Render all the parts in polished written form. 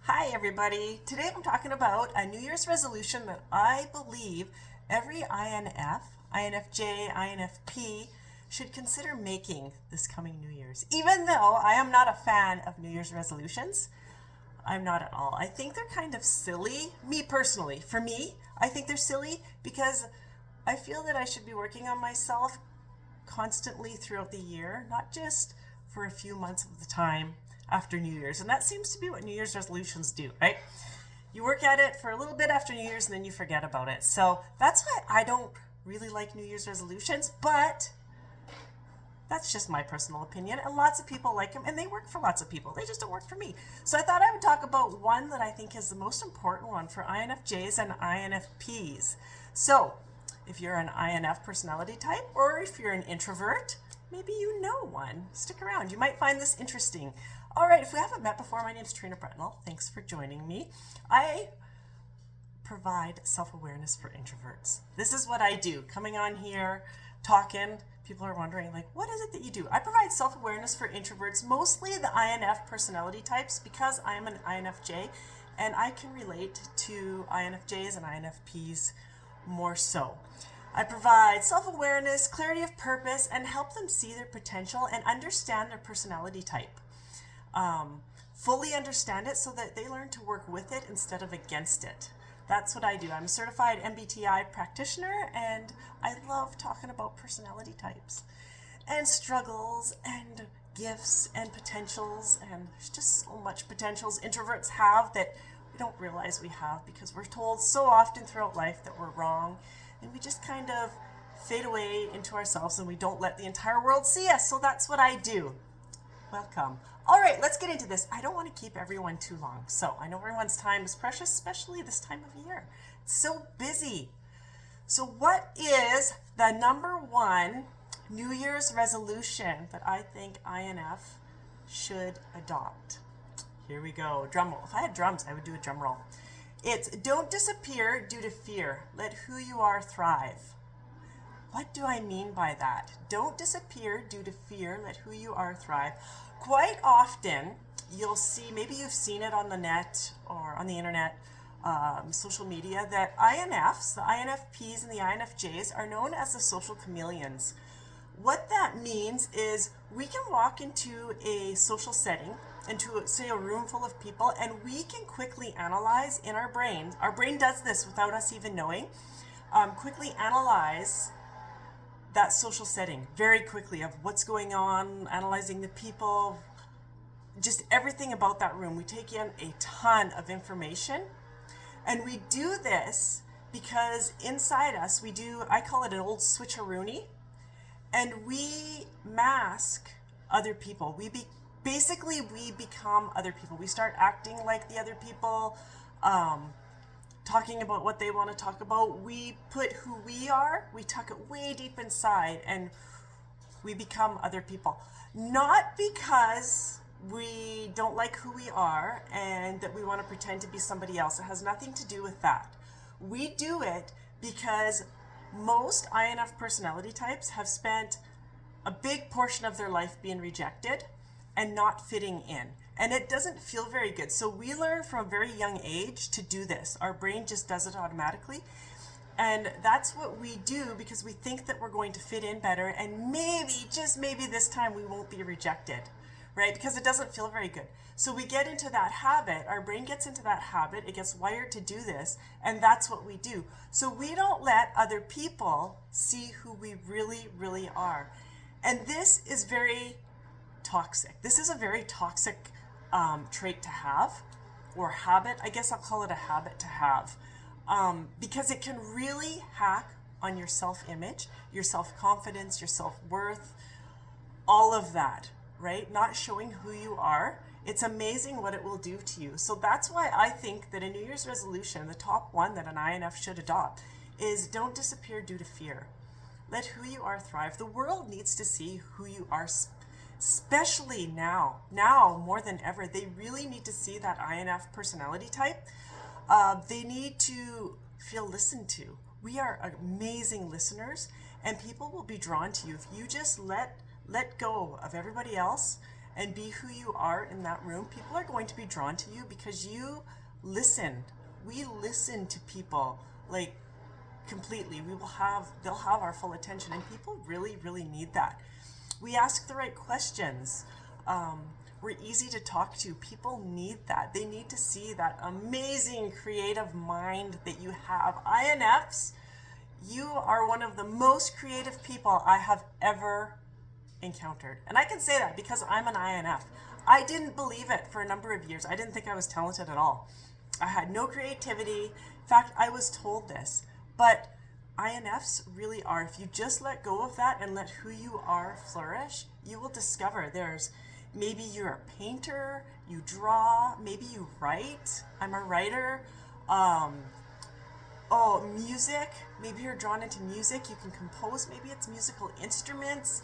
Hi everybody. Today I'm talking about a New Year's resolution that I believe every INF, INFJ, INFP should consider making this coming New Year's. Even though I am not a fan of New Year's resolutions, I'm not at all. I think they're kind of silly, me personally. For me, I think they're silly because I feel that I should be working on myself constantly throughout the year, not just for a few months of the time after New Year's. And that seems to be what New Year's resolutions do, right? You work at it for a little bit after New Year's and then you forget about it. So that's why I don't really like New Year's resolutions, but that's just my personal opinion. And lots of people like them and they work for lots of people. They just don't work for me. So I thought I would talk about one that I think is the most important one for INFJs and INFPs. So if you're an INF personality type or if you're an introvert, maybe you know one. Stick around. You might find this interesting. All right, if we haven't met before, my name is Trina Bretnell. Thanks for joining me. I provide self-awareness for introverts. This is what I do. Coming on here, talking, people are wondering, like, what is it that you do? I provide self-awareness for introverts, mostly the INF personality types, because I'm an INFJ, and I can relate to INFJs and INFPs more so. I provide self-awareness, clarity of purpose, and help them see their potential and understand their personality type. Fully understand it so that they learn to work with it instead of against it. That's what I do. I'm a certified MBTI practitioner, and I love talking about personality types and struggles and gifts and potentials, and there's just so much potentials introverts have that we don't realize we have because we're told so often throughout life that we're wrong, and we just kind of fade away into ourselves and we don't let the entire world see us. So that's what I do. Welcome. All right, let's get into this. I don't want to keep everyone too long. So I know everyone's time is precious, especially this time of year. It's so busy. So what is the number one New Year's resolution that I think INF should adopt? Here we go. Drum roll. If I had drums, I would do a drum roll. It's don't disappear due to fear. Let who you are thrive. What do I mean by that? Don't disappear due to fear. Let who you are thrive. Quite often, you'll see, maybe you've seen it on the net or on the internet, social media, that INFs, the INFPs and the INFJs are known as the social chameleons. What that means is we can walk into a social setting, into, say, a room full of people, and we can quickly analyze in our brain. Our brain does this without us even knowing. Quickly analyze that social setting very quickly of what's going on, analyzing the people, just everything about that room. We take in a ton of information, and we do this because inside us we do, I call it an old switcheroony, and we mask other people. Basically we become other people. We start acting like the other people, talking about what they want to talk about. We put who we are, we tuck it way deep inside, and we become other people. Not because we don't like who we are and that we want to pretend to be somebody else. It has nothing to do with that. We do it because most INF personality types have spent a big portion of their life being rejected and not fitting in. And it doesn't feel very good. So we learn from a very young age to do this. Our brain just does it automatically. And that's what we do because we think that we're going to fit in better, and maybe, just maybe this time we won't be rejected, right? Because it doesn't feel very good. So we get into that habit. Our brain gets into that habit. It gets wired to do this, and that's what we do. So we don't let other people see who we really, really are. And this is very toxic. This is a very toxic trait to have, or habit. I guess I'll call it a habit to have, because it can really hack on your self-image, your self-confidence, your self-worth, all of that, right? Not showing who you are. It's amazing what it will do to you. So that's why I think that a New Year's resolution, the top one that an INF should adopt, is don't disappear due to fear. Let who you are thrive. The world needs to see who you are, especially now more than ever. They really need to see that INF personality type. They need to feel listened to. We are amazing listeners, and people will be drawn to you if you just let go of everybody else and be who you are in that room, people are going to be drawn to you because you listen. We listen to people like completely. They'll have our full attention, and people really, really need that. We ask the right questions. We're easy to talk to. People need that. They need to see that amazing creative mind that you have. INFs, you are one of the most creative people I have ever encountered. And I can say that because I'm an INF. I didn't believe it for a number of years. I didn't think I was talented at all. I had no creativity. In fact, I was told this. But INFs really are. If you just let go of that and let who you are flourish, you will discover maybe you're a painter, you draw, maybe you write. I'm a writer. Music. Maybe you're drawn into music. You can compose. Maybe it's musical instruments.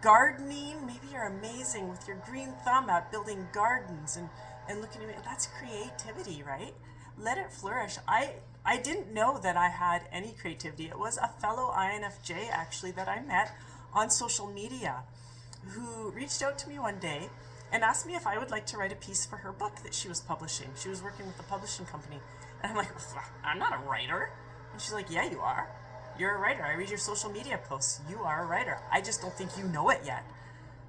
Gardening. Maybe you're amazing with your green thumb at building gardens and looking at me. That's creativity, right? Let it flourish. I didn't know that I had any creativity. It was a fellow INFJ actually that I met on social media who reached out to me one day and asked me if I would like to write a piece for her book that she was publishing. She was working with a publishing company. And I'm like, I'm not a writer. And she's like, yeah, you are. You're a writer. I read your social media posts. You are a writer. I just don't think you know it yet.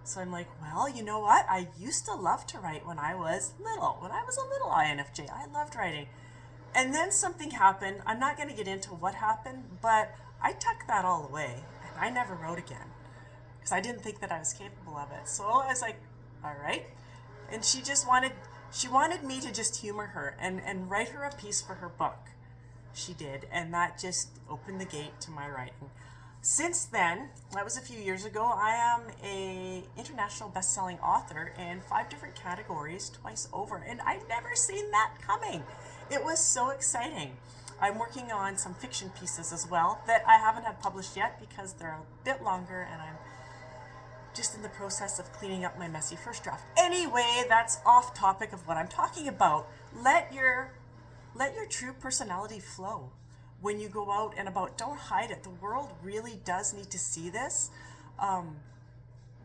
So I'm like, well, you know what? I used to love to write when I was little. When I was a little INFJ, I loved writing. And then something happened. I'm not going to get into what happened, but I tucked that all away. And I never wrote again because I didn't think that I was capable of it. So I was like, all right. And she wanted me to just humor her and write her a piece for her book. She did. And that just opened the gate to my writing. Since then, that was a few years ago, I am a international best-selling author in 5 different categories twice over. And I'd never seen that coming. It was so exciting. I'm working on some fiction pieces as well that I haven't had published yet because they're a bit longer and I'm just in the process of cleaning up my messy first draft. Anyway, that's off topic of what I'm talking about. Let your true personality flow when you go out and about. Don't hide it. The world really does need to see this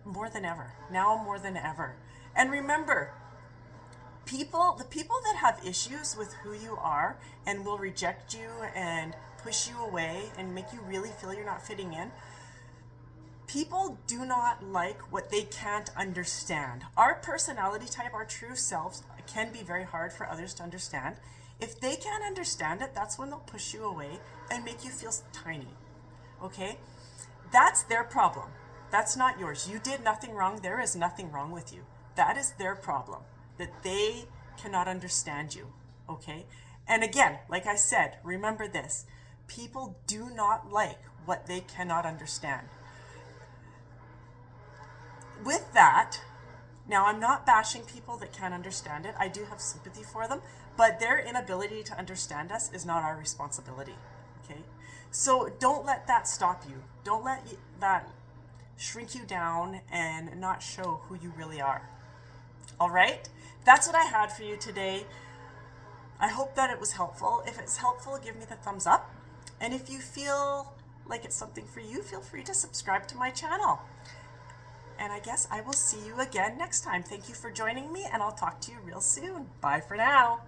more than ever. Now more than ever. And remember, the people that have issues with who you are and will reject you and push you away and make you really feel you're not fitting in, people do not like what they can't understand. Our personality type, our true selves, can be very hard for others to understand. If they can't understand it, that's when they'll push you away and make you feel tiny. Okay? That's their problem. That's not yours. You did nothing wrong. There is nothing wrong with you. That is their problem, that they cannot understand you. Okay? And again, like I said, remember this. People do not like what they cannot understand. With that, now I'm not bashing people that can't understand it. I do have sympathy for them, but their inability to understand us is not our responsibility. Okay? So don't let that stop you. Don't let that shrink you down and not show who you really are. All right? That's what I had for you today. I hope that it was helpful. If it's helpful, give me the thumbs up. And if you feel like it's something for you, feel free to subscribe to my channel. And I guess I will see you again next time. Thank you for joining me, and I'll talk to you real soon. Bye for now.